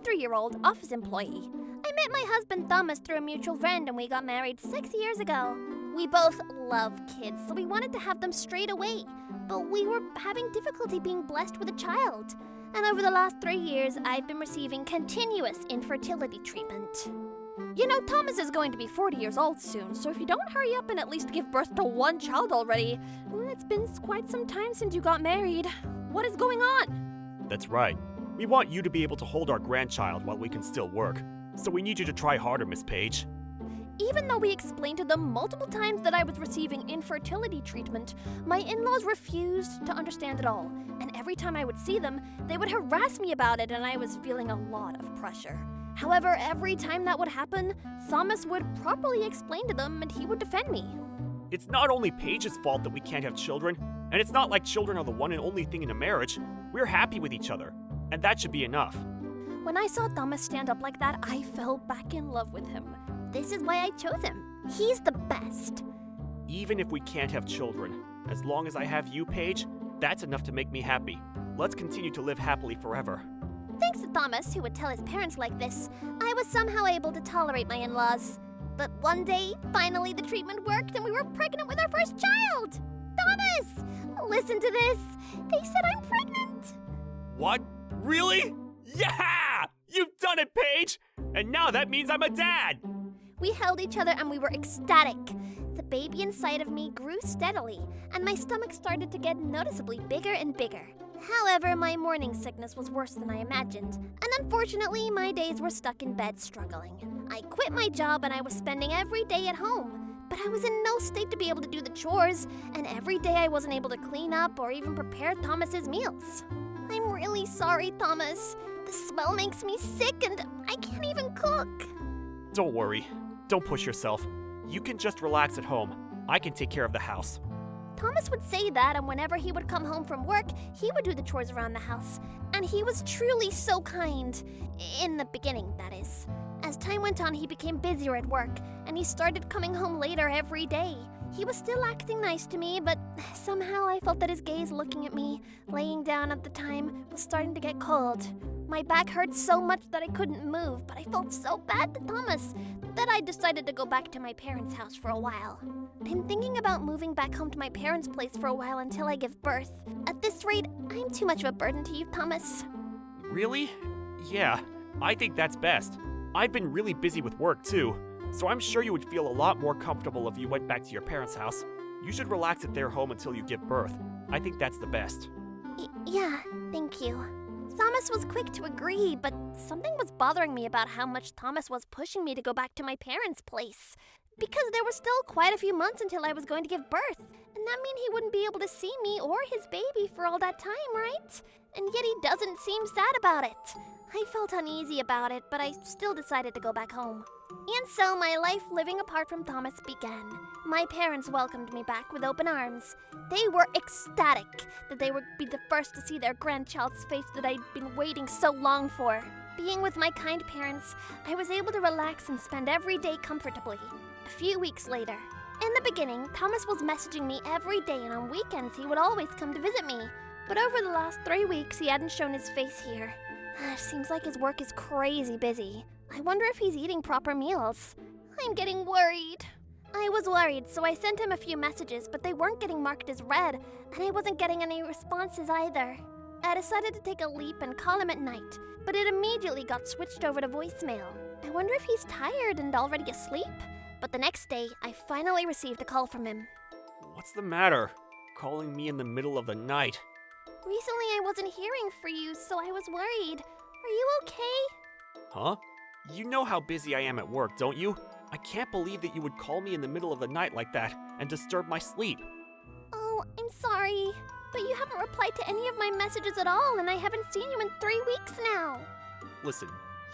23-year-old office employee. I met my husband Thomas through a mutual friend and we got married 6 years ago. We both love kids, so we wanted to have them straight away. But we were having difficulty being blessed with a child. And over the last 3 years, I've been receiving continuous infertility treatment. You know, Thomas is going to be 40 years old soon, so if you don't hurry up and at least give birth to one child already, it's been quite some time since you got married. What is going on? That's right. We want you to be able to hold our grandchild while we can still work. So we need you to try harder, Miss Page. Even though we explained to them multiple times that I was receiving infertility treatment, my in-laws refused to understand it all. And every time I would see them, they would harass me about it and I was feeling a lot of pressure. However, every time that would happen, Thomas would properly explain to them and he would defend me. It's not only Paige's fault that we can't have children, and it's not like children are the one and only thing in a marriage. We're happy with each other, and that should be enough. When I saw Thomas stand up like that, I fell back in love with him. This is why I chose him. He's the best. Even if we can't have children, as long as I have you, Paige, that's enough to make me happy. Let's continue to live happily forever. Thanks to Thomas, who would tell his parents like this, I was somehow able to tolerate my in-laws. But one day, finally the treatment worked and we were pregnant with our first child! Thomas! Listen to this! They said I'm pregnant! What? Really? Yeah! You've done it, Paige! And now that means I'm a dad! We held each other and we were ecstatic. The baby inside of me grew steadily, and my stomach started to get noticeably bigger and bigger. However, my morning sickness was worse than I imagined, and unfortunately, my days were stuck in bed struggling. I quit my job and I was spending every day at home, but I was in no state to be able to do the chores, and every day I wasn't able to clean up or even prepare Thomas's meals. I'm really sorry, Thomas. The smell makes me sick and I can't even cook. Don't worry. Don't push yourself. You can just relax at home. I can take care of the house. Thomas would say that, and whenever he would come home from work, he would do the chores around the house. And he was truly so kind. In the beginning, that is. As time went on, he became busier at work, and he started coming home later every day. He was still acting nice to me, but somehow I felt that his gaze looking at me, laying down at the time, was starting to get cold. My back hurt so much that I couldn't move, but I felt so bad to Thomas that I decided to go back to my parents' house for a while. I'm thinking about moving back home to my parents' place for a while until I give birth. At this rate, I'm too much of a burden to you, Thomas. Really? Yeah, I think that's best. I've been really busy with work too, so I'm sure you would feel a lot more comfortable if you went back to your parents' house. You should relax at their home until you give birth. I think that's the best. Yeah, thank you. Thomas was quick to agree, but something was bothering me about how much Thomas was pushing me to go back to my parents' place. Because there were still quite a few months until I was going to give birth. And that meant he wouldn't be able to see me or his baby for all that time, right? And yet he doesn't seem sad about it. I felt uneasy about it, but I still decided to go back home. And so my life living apart from Thomas began. My parents welcomed me back with open arms. They were ecstatic that they would be the first to see their grandchild's face that I'd been waiting so long for. Being with my kind parents, I was able to relax and spend every day comfortably. A few weeks later. In the beginning, Thomas was messaging me every day, and on weekends he would always come to visit me. But over the last 3 weeks, he hadn't shown his face here. Seems like his work is crazy busy. I wonder if he's eating proper meals. I'm getting worried. I was worried, so I sent him a few messages, but they weren't getting marked as read, and I wasn't getting any responses either. I decided to take a leap and call him at night, but it immediately got switched over to voicemail. I wonder if he's tired and already asleep? But the next day, I finally received a call from him. What's the matter? Calling me in the middle of the night. Recently I wasn't hearing for you, so I was worried. Are you okay? Huh? You know how busy I am at work, don't you? I can't believe that you would call me in the middle of the night like that and disturb my sleep. Oh, I'm sorry. But you haven't replied to any of my messages at all, and I haven't seen you in 3 weeks now. Listen,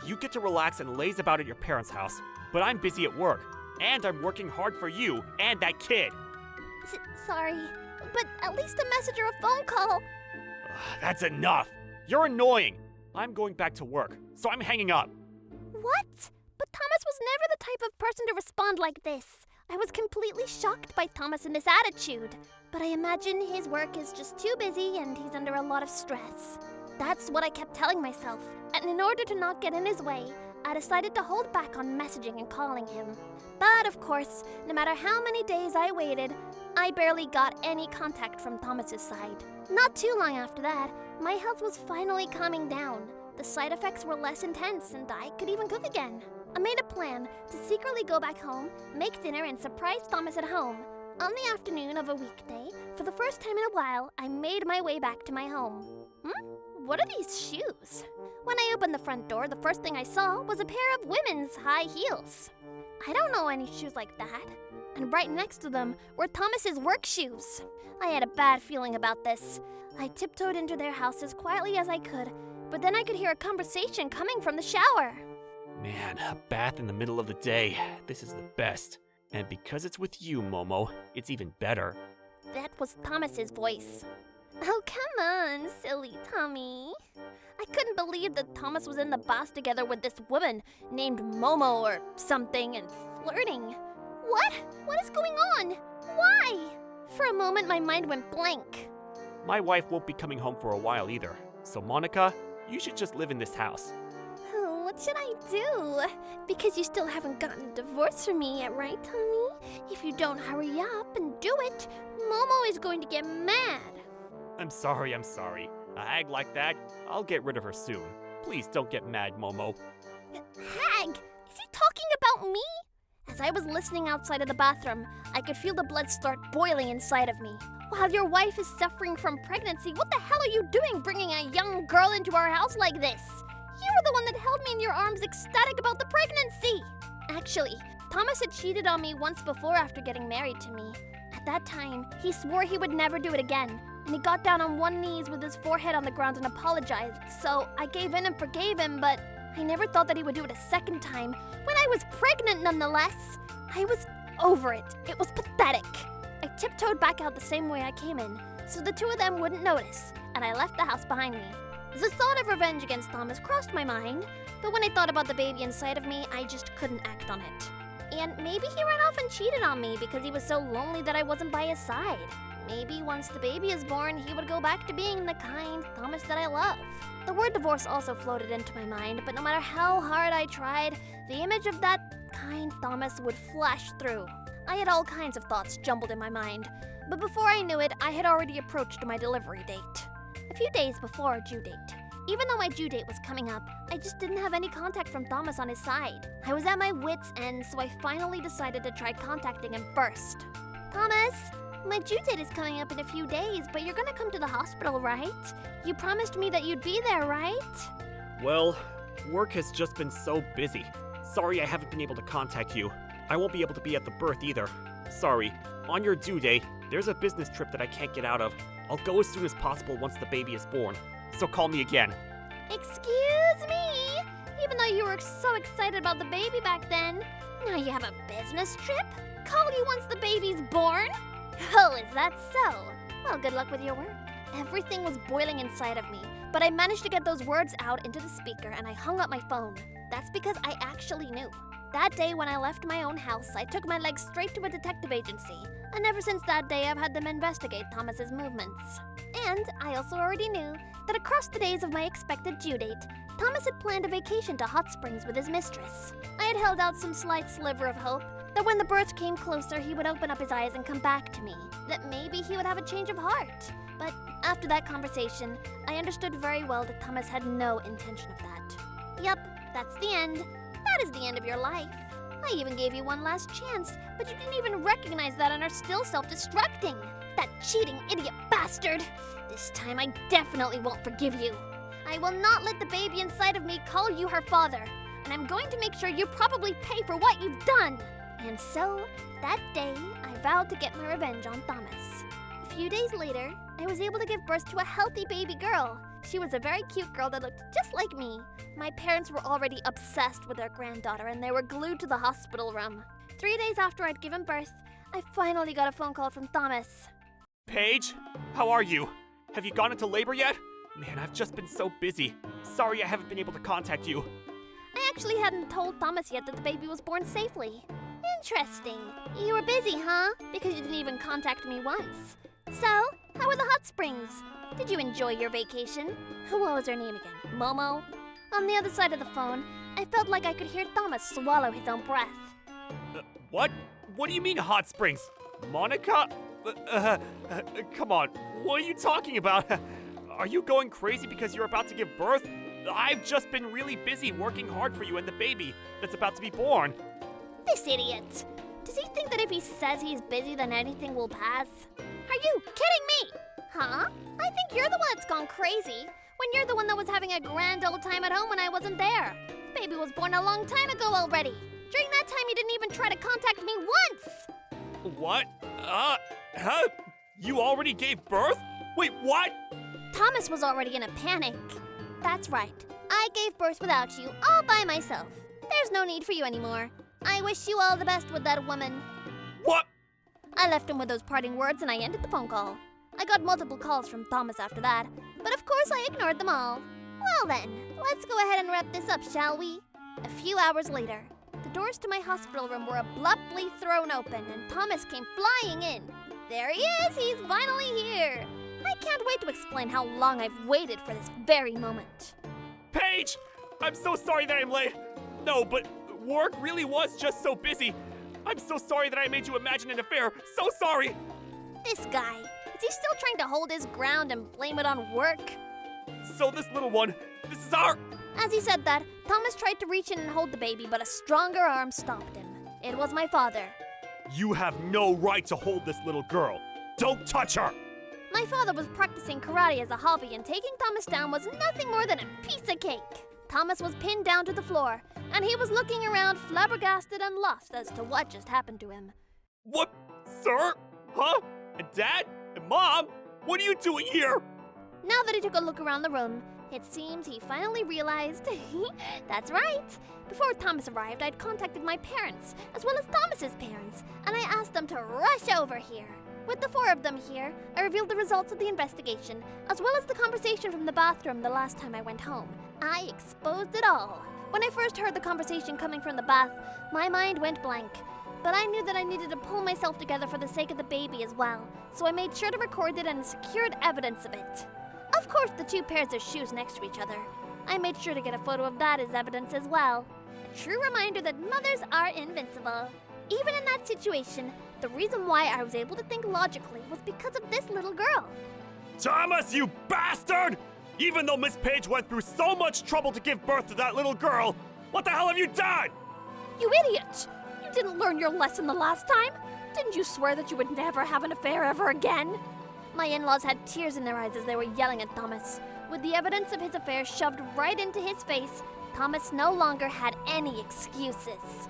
you get to relax and laze about at your parents' house, but I'm busy at work, and I'm working hard for you and that kid. Sorry, but at least a message or a phone call. That's enough. You're annoying. I'm going back to work, so I'm hanging up. What? But Thomas was never the type of person to respond like this. I was completely shocked by Thomas and this attitude. But I imagine his work is just too busy and he's under a lot of stress. That's what I kept telling myself, and in order to not get in his way, I decided to hold back on messaging and calling him. But of course, no matter how many days I waited, I barely got any contact from Thomas's side. Not too long after that, my health was finally calming down. The side effects were less intense, and I could even cook again. I made a plan to secretly go back home, make dinner, and surprise Thomas at home. On the afternoon of a weekday, for the first time in a while, I made my way back to my home. What are these shoes? When I opened the front door, the first thing I saw was a pair of women's high heels. I don't know any shoes like that. And right next to them were Thomas's work shoes. I had a bad feeling about this. I tiptoed into their house as quietly as I could, but then I could hear a conversation coming from the shower. Man, a bath in the middle of the day. This is the best. And because it's with you, Momo, it's even better. That was Thomas's voice. Oh, come on, silly Tommy. I couldn't believe that Thomas was in the bath together with this woman named Momo or something and flirting. What? What is going on? Why? For a moment, my mind went blank. My wife won't be coming home for a while either. So, Monica, you should just live in this house. What should I do? Because you still haven't gotten a divorce from me yet, right, Tommy? If you don't hurry up and do it, Momo is going to get mad. I'm sorry. A hag like that, I'll get rid of her soon. Please don't get mad, Momo. Hag? Is he talking about me? As I was listening outside of the bathroom, I could feel the blood start boiling inside of me. While your wife is suffering from pregnancy, what the hell are you doing bringing a young girl into our house like this? You were the one that held me in your arms ecstatic about the pregnancy. Actually, Thomas had cheated on me once before after getting married to me. At that time, he swore he would never do it again, and he got down on one knee with his forehead on the ground and apologized. So I gave in and forgave him, but I never thought that he would do it a second time, when I was pregnant nonetheless. I was over it. It was pathetic. I tiptoed back out the same way I came in, so the two of them wouldn't notice, and I left the house behind me. The thought of revenge against Thomas crossed my mind, but when I thought about the baby inside of me, I just couldn't act on it. And maybe he ran off and cheated on me because he was so lonely that I wasn't by his side. Maybe once the baby is born, he would go back to being the kind Thomas that I love. The word divorce also floated into my mind, but no matter how hard I tried, the image of that kind Thomas would flash through. I had all kinds of thoughts jumbled in my mind, but before I knew it, I had already approached my delivery date. A few days before our due date. Even though my due date was coming up, I just didn't have any contact from Thomas on his side. I was at my wits' end, so I finally decided to try contacting him first. Thomas, my due date is coming up in a few days, but you're gonna come to the hospital, right? You promised me that you'd be there, right? Well, work has just been so busy. Sorry I haven't been able to contact you. I won't be able to be at the birth either. Sorry. On your due date, there's a business trip that I can't get out of. I'll go as soon as possible once the baby is born. So call me again. Excuse me? Even though you were so excited about the baby back then, now you have a business trip? Call you once the baby's born? Oh, is that so? Well, good luck with your work. Everything was boiling inside of me, but I managed to get those words out into the speaker and I hung up my phone. That's because I actually knew. That day when I left my own house, I took my legs straight to a detective agency. And ever since that day, I've had them investigate Thomas's movements. And I also already knew that across the days of my expected due date, Thomas had planned a vacation to Hot Springs with his mistress. I had held out some slight sliver of hope that when the birth came closer, he would open up his eyes and come back to me, that maybe he would have a change of heart. But after that conversation, I understood very well that Thomas had no intention of that. Yep, that's the end. That is the end of your life. I even gave you one last chance, but you didn't even recognize that and are still self-destructing. That cheating idiot bastard! This time I definitely won't forgive you. I will not let the baby inside of me call you her father, and I'm going to make sure you probably pay for what you've done. And so, that day, I vowed to get my revenge on Thomas. A few days later, I was able to give birth to a healthy baby girl. She was a very cute girl that looked just like me. My parents were already obsessed with their granddaughter, and they were glued to the hospital room. 3 days after I'd given birth, I finally got a phone call from Thomas. Paige, how are you? Have you gone into labor yet? Man, I've just been so busy. Sorry I haven't been able to contact you. I actually hadn't told Thomas yet that the baby was born safely. Interesting. You were busy, huh? Because you didn't even contact me once. So, how were the hot springs? Did you enjoy your vacation? What was her name again? Momo? On the other side of the phone, I felt like I could hear Thomas swallow his own breath. What? What do you mean hot springs? Monica? Come on, what are you talking about? Are you going crazy because you're about to give birth? I've just been really busy working hard for you and the baby that's about to be born. This idiot! Does he think that if he says he's busy then anything will pass? Are you kidding me? Huh? I think you're the one that's gone crazy, when you're the one that was having a grand old time at home when I wasn't there. Baby was born a long time ago already. During that time you didn't even try to contact me once! What? Huh? You already gave birth? Wait, what? Thomas was already in a panic. That's right. I gave birth without you, all by myself. There's no need for you anymore. I wish you all the best with that woman. What? I left him with those parting words and I ended the phone call. I got multiple calls from Thomas after that, but of course I ignored them all. Well then, let's go ahead and wrap this up, shall we? A few hours later, the doors to my hospital room were abruptly thrown open and Thomas came flying in. There he is! He's finally here! I can't wait to explain how long I've waited for this very moment. Paige! I'm so sorry that I'm late. No, but work really was just so busy. I'm so sorry that I made you imagine an affair. So sorry! This guy, is he still trying to hold his ground and blame it on work? So this little one, this is our... As he said that, Thomas tried to reach in and hold the baby, but a stronger arm stopped him. It was my father. You have no right to hold this little girl. Don't touch her! My father was practicing karate as a hobby, and taking Thomas down was nothing more than a piece of cake. Thomas was pinned down to the floor, and he was looking around flabbergasted and lost as to what just happened to him. What? Sir? Huh? And Dad? And Mom? What are you doing here? Now that he took a look around the room, it seems he finally realized. That's right. Before Thomas arrived, I'd contacted my parents, as well as Thomas's parents, and I asked them to rush over here. With the four of them here, I revealed the results of the investigation, as well as the conversation from the bathroom the last time I went home. I exposed it all. When I first heard the conversation coming from the bath, my mind went blank. But I knew that I needed to pull myself together for the sake of the baby as well, so I made sure to record it and secured evidence of it. Of course, the two pairs of shoes next to each other. I made sure to get a photo of that as evidence as well. A true reminder that mothers are invincible. Even in that situation, the reason why I was able to think logically was because of this little girl. Thomas, you bastard! Even though Miss Page went through so much trouble to give birth to that little girl, what the hell have you done? You idiot! You didn't learn your lesson the last time? Didn't you swear that you would never have an affair ever again? My in-laws had tears in their eyes as they were yelling at Thomas. With the evidence of his affair shoved right into his face, Thomas no longer had any excuses.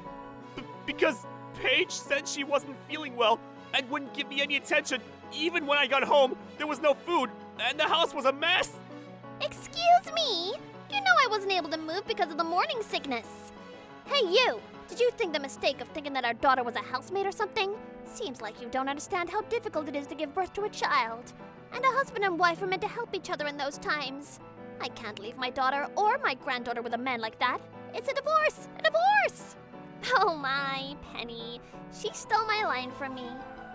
Because Paige said she wasn't feeling well and wouldn't give me any attention. Even when I got home, there was no food, and the house was a mess. Excuse me? You know I wasn't able to move because of the morning sickness. Hey you! Did you think the mistake of thinking that our daughter was a housemaid or something? Seems like you don't understand how difficult it is to give birth to a child. And a husband and wife are meant to help each other in those times. I can't leave my daughter or my granddaughter with a man like that. It's a divorce! A divorce! Oh my, Penny. She stole my line from me.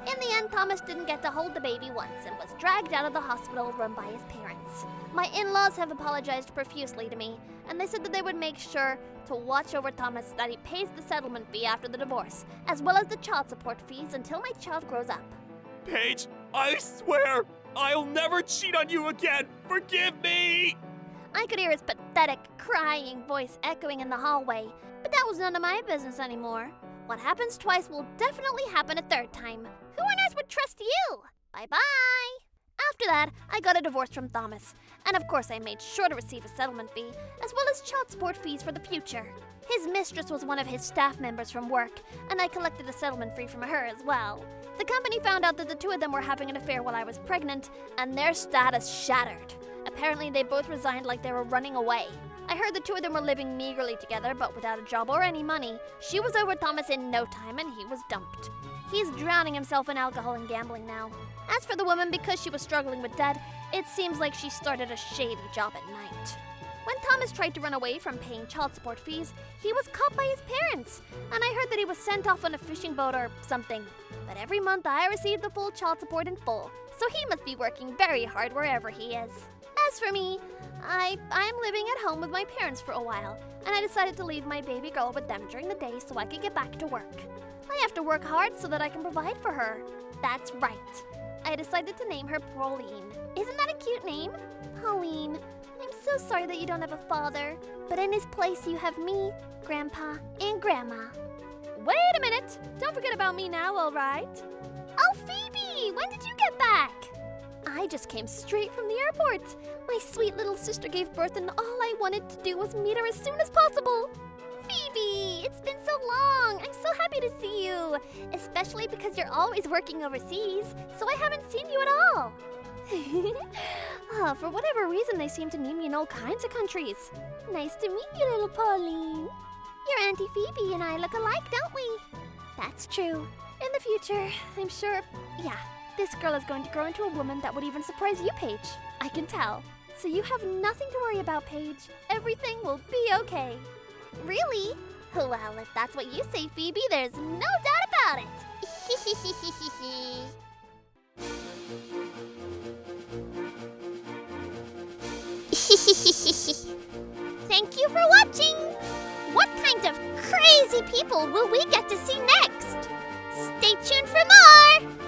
In the end, Thomas didn't get to hold the baby once and was dragged out of the hospital room by his parents. My in-laws have apologized profusely to me, and they said that they would make sure to watch over Thomas, that he pays the settlement fee after the divorce, as well as the child support fees until my child grows up. Paige, I swear, I'll never cheat on you again. Forgive me! I could hear his pathetic, crying voice echoing in the hallway, but that was none of my business anymore. What happens twice will definitely happen a third time. Who on earth would trust you? Bye-bye! After that, I got a divorce from Thomas, and of course I made sure to receive a settlement fee, as well as child support fees for the future. His mistress was one of his staff members from work, and I collected a settlement fee from her as well. The company found out that the two of them were having an affair while I was pregnant, and their status shattered. Apparently they both resigned like they were running away. I heard the two of them were living meagerly together, but without a job or any money. She was over Thomas in no time, and he was dumped. He's drowning himself in alcohol and gambling now. As for the woman, because she was struggling with debt, it seems like she started a shady job at night. When Thomas tried to run away from paying child support fees, he was caught by his parents, and I heard that he was sent off on a fishing boat or something. But every month I receive the full child support in full, so he must be working very hard wherever he is. As for me, I'm living at home with my parents for a while, and I decided to leave my baby girl with them during the day so I could get back to work. I have to work hard so that I can provide for her. That's right. I decided to name her Pauline. Isn't that a cute name? Pauline. I'm so sorry that you don't have a father, but in his place you have me, Grandpa, and Grandma. Wait a minute! Don't forget about me now, all right? Oh, Phoebe! When did you get back? I just came straight from the airport. My sweet little sister gave birth and all I wanted to do was meet her as soon as possible. Phoebe, it's been so long. I'm so happy to see you, especially because you're always working overseas, so I haven't seen you at all. For whatever reason, they seem to name me in all kinds of countries. Nice to meet you, little Pauline. Your Auntie Phoebe and I look alike, don't we? That's true. In the future, I'm sure, this girl is going to grow into a woman that would even surprise you, Paige. I can tell. So you have nothing to worry about, Paige. Everything will be okay. Really? Well, if that's what you say, Phoebe, there's no doubt about it. Thank you for watching! What kind of crazy people will we get to see next? Stay tuned for more!